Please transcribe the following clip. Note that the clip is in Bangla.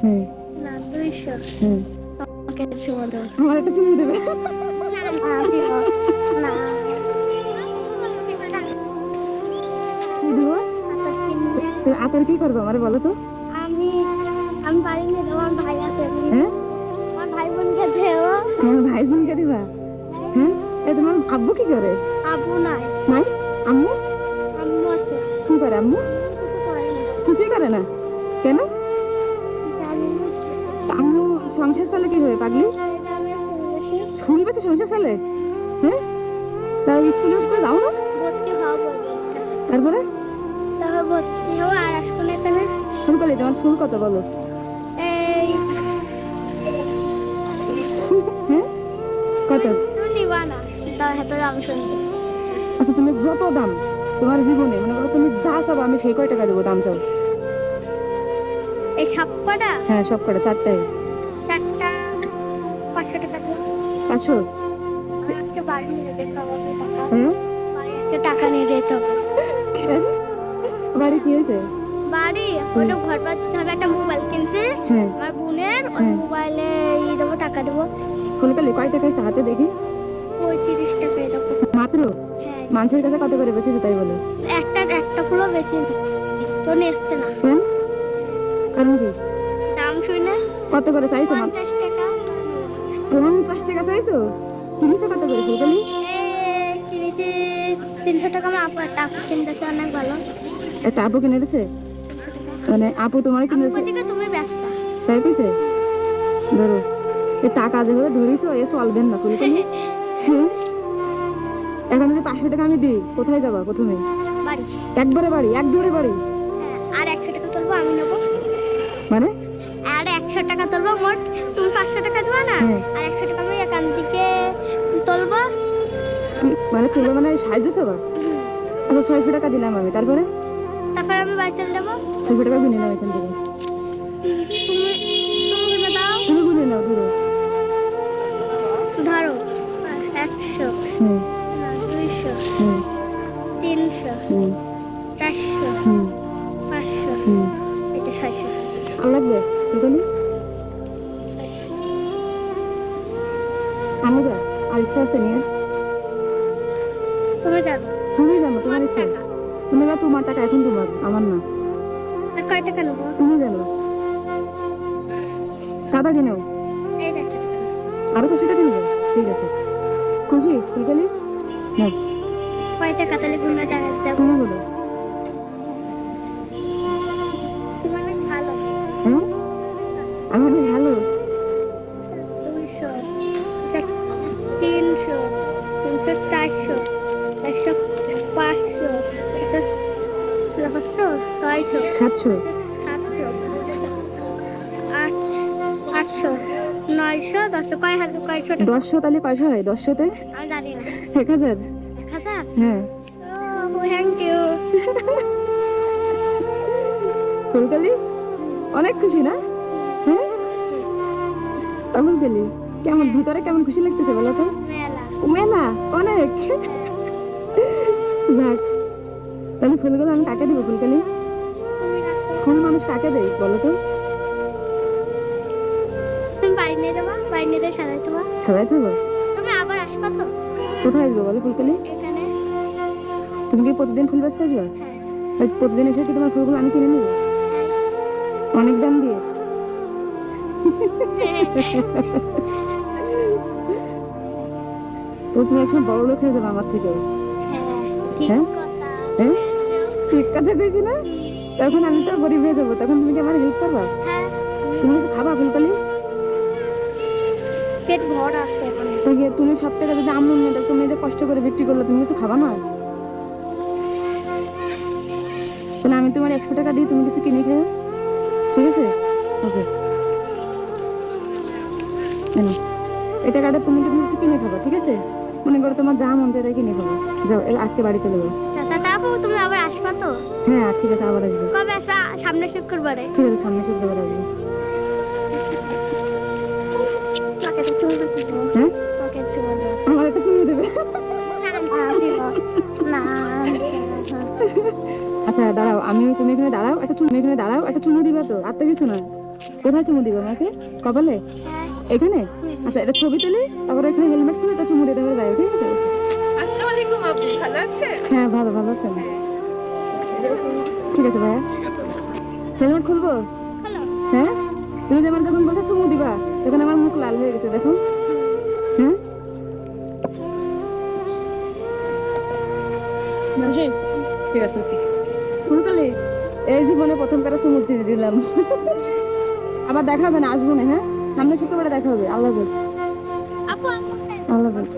না 200 আমাকে চুমু দাও। আমার একটা চুমু দেবে? না দিব না। কি দেবো? আতর কিনবে। তুমি আতর কি করবো আমার বলো তো? আমি আমি বাড়ি নিয়ে দেবো, আমার ভাই আছে। হ্যাঁ, আমার ভাই বোনকে দেবো। তোমার ভাই বোনকে দিবা? হ্যাঁ, এ তোমার আব্বু কি করে? আব্বু নাই, নাই? আম্মু আম্মু আছে। কি করে? আম্মু কিছু করে না। কিছুই করে না কেন? জানি না। আম্মু সংসার চলে কিভাবে পাগলি? এটা আমি শুনেছি। ফুল বেছে সংসার চলে? হ্যাঁ, তাই স্কুলে যাও না? ভর্তি হওয়া বলবো। তারপরে তবে ভর্তি হবো আর আসবো না এখানে। ফুল পেলে তোমার ফুল কত বলো? এই হ্যাঁ, কত? তুমি নিবা না, তার হাতে আমি শুনবো। আচ্ছা, তুমি যত দাম তোমার জীবনে মনে করো তুমি যা চাবো আমি সেই কয় টাকা দেবো, দাম চাও? এই সবকটা হ্যাঁ, সব কটা চারটায়। 4টা 500 টাকা দিও। 500? আজকে বাড়ি নিয়ে যেতে হবে টাকা। হ্যাঁ, বাড়ি আজকে টাকা নিয়ে যেতে হবে। কেন? বাড়ি কি হয়েছে? বাড়ি ওটা ঘর বাঁচতে হবে, একটা মোবাইল কিনছে হ্যাঁ, আমার বোনের, ওই হ্যাঁ। মোবাইলে দেবো, টাকা দেবো। ফুলকালি কয় টাকা হয়েছে হাতে দেখি? 35 টাকায় দেবো। মাত্র? হ্যাঁ, মানুষের কাছে কত করে বেঁচেছে তাই বলো? একটা ফুলও বেশি না, তো এসছে না। কেন? কারণ কি? দাম শুনে কত করে চাইছো? 50 টাকা। 50 টাকা চাইছো? কিনেছো কত করে ফুলকালি? কিনেছি 300 টাকা। আমার আপু কিনতেছে অনেক ভালো। একটা আপু কিনে দিয়েছে? 300 টাকা। মানে আপু তোমার কিনে দিয়েছে? থেকে তুমি ব্যস্ত। তাই কইছে? ধরো এ টাকা যেভাবে ধরিছো এ চলবেন না ফুলকালি। হ্যাঁ, এখন যদি 500 টাকা আমি দিই কোথায় যাবা প্রথমে? বাড়ি। একবারে বাড়ি, এক দৌড়ে বাড়ি? হ্যাঁ, আর 100 টাকা তুলবো, আমি নেবো। মানে আর 100 টাকা তুলবো মোট। তুমি 500 টাকা দেবা না, হ্যাঁ। আর 100 টাকা আমি এখান থেকে তুলবো। কি মানে তুলবো মানে সাহায্য চাবা? আচ্ছা, 600 টাকা দিলাম আমি, তারপরে তারপর আমি বাড়ি চলে যাবো। 600 টাকা গুনে নাও এখান থেকে। তুমি তুমি কিনে দাও। তুমি গুনে নাও, ধরো। ধরো 100, হুম 200, হুম 300, হুম 400, হুম 500, হুম এটা 600। আর লাগবে ফুলকালি? আমি যা আর ইচ্ছা আছে নিয়ে? তুমি জানো তুমি জানো তোমার ইচ্ছা। টাকা। তুমি না, তোমার টাকা এখন তোমার, আমার না। আর কয় টাকা নেবো? তুমি জানো, তাড়াতাড়ি নাও। এই দেখো, আরো তো সেটা কিনবে? ঠিক আছে, খুশি ফুলকালি? না, কয় টাকা তাহলে গুণা টাকা দেবো। তুমি বলো। তুমি অনেক ভালো। হ্যাঁ, আমি অনেক ভালো। 200, 300, 400, 500, 600, 700, 700? 800, 900, 1000, কয়শো টাকা? 1000 তাহলে কয়শো হয় 1000-তে? আমি জানি না। 1000? 1000? হ্যাঁ। Thank you. ফুলকালি অনেক খুশি না? হ্যাঁ, কেমন পেলি? কেমন ভিতরে কেমন খুশি লাগতেছে বলো তো? মেলা। মেলা অনেক। যাক, তাহলে ফুলগুলো আমি কাকে দিব ফুলকালি? তুমি রাখো। ফুল মানুষ কাকে দেয় বলো তো? তুমি বাড়ি নিয়ে যাবা, বাড়ি নিয়ে যেয়ে সাজাই দেবা। সবাই থাকবো? তুমি আবার আসবা তো কোথায় আসবো বলো ফুলকালি? এখানে? তুমি কি প্রতিদিন ফুল বেচতে আসবে? হ্যাঁ। ওই প্রতিদিন এসে কি তোমার ফুলগুলো আমি কিনে নেবো অনেক দাম দিয়ে? তো তুমি একসময় বড় লোক হয়ে যাবে আমার থেকে। ঠিক হ্যাঁ? কথা। হ্যাঁ, ঠিক কথা কইছি না? তখন আমি তো গরিব হয়ে যাবো, তখন তুমি কি আমার হেল্প করবা? হ্যাঁ, তুমি কিছু খাবা ফুলকালি? পেট ভর আছে এখন। তো গিয়ে তুমি সব টাকা যদি আম্মুর মেয়ে তুমি যে কষ্ট করে বিক্রি করলো, তুমি কিছু খাবা না? তাহলে আমি তোমার 100 টাকা দিই, তুমি কিছু কিনে খাও, ঠিক আছে? ওকে, এই টাকাটা তুমি কিছু কিনে খাবা, ঠিক আছে? মনে করো তোমার যা মন চায় তাই কিনে খাবো। যাও, আজকে বাড়ি চলে যাও। আপু তুমি আবার আসবা তো? হ্যাঁ ঠিক আছে, আবার আসবে। কবে আসবা? সামনে শুক্রবারে। ঠিক আছে, সামনে শুক্রবার আসবে। তাকে তো চুমু দেবো। হ্যাঁ, তাকে চুমু দেবো। আমার একটা চুমু দেবে? না, আচ্ছা দাঁড়াও, তুমি এখানে দাঁড়াও, একটা চুমু দিবা তো, আর তো কিছু না। কোথায় চুমু দিবে আমাকে? কপালে? হ্যাঁ। এখানে? আচ্ছা, এটা ছবি তুলি, তারপরে এখানে হেলমেট খুলে তো চুমু দিতে হবে গায়ে, ঠিক আছে? আসসালামু আলাইকুম আপু, ভালো আছেন? হ্যাঁ, ভালো ভালো আছেন? ঠিক আছে ভাইয়া, হেলমেট খুলবো? হ্যালো। হ্যাঁ, তুমি যেমন যখন বলছো চুমু দিবা, তখন আমার মুখ লাল হয়ে গেছে, দেখো। হ্যাঁ, জি, ঠিক আছে। ফুলকলি, এই জীবনে প্রথম কারো চুমু দিয়ে দিলাম। আবার দেখা হবে না, আসবো না। হ্যাঁ, সামনে শুক্রবারে দেখা হবে। আল্লাহ হাফেজ। আপু আল্লাহ হাফেজ।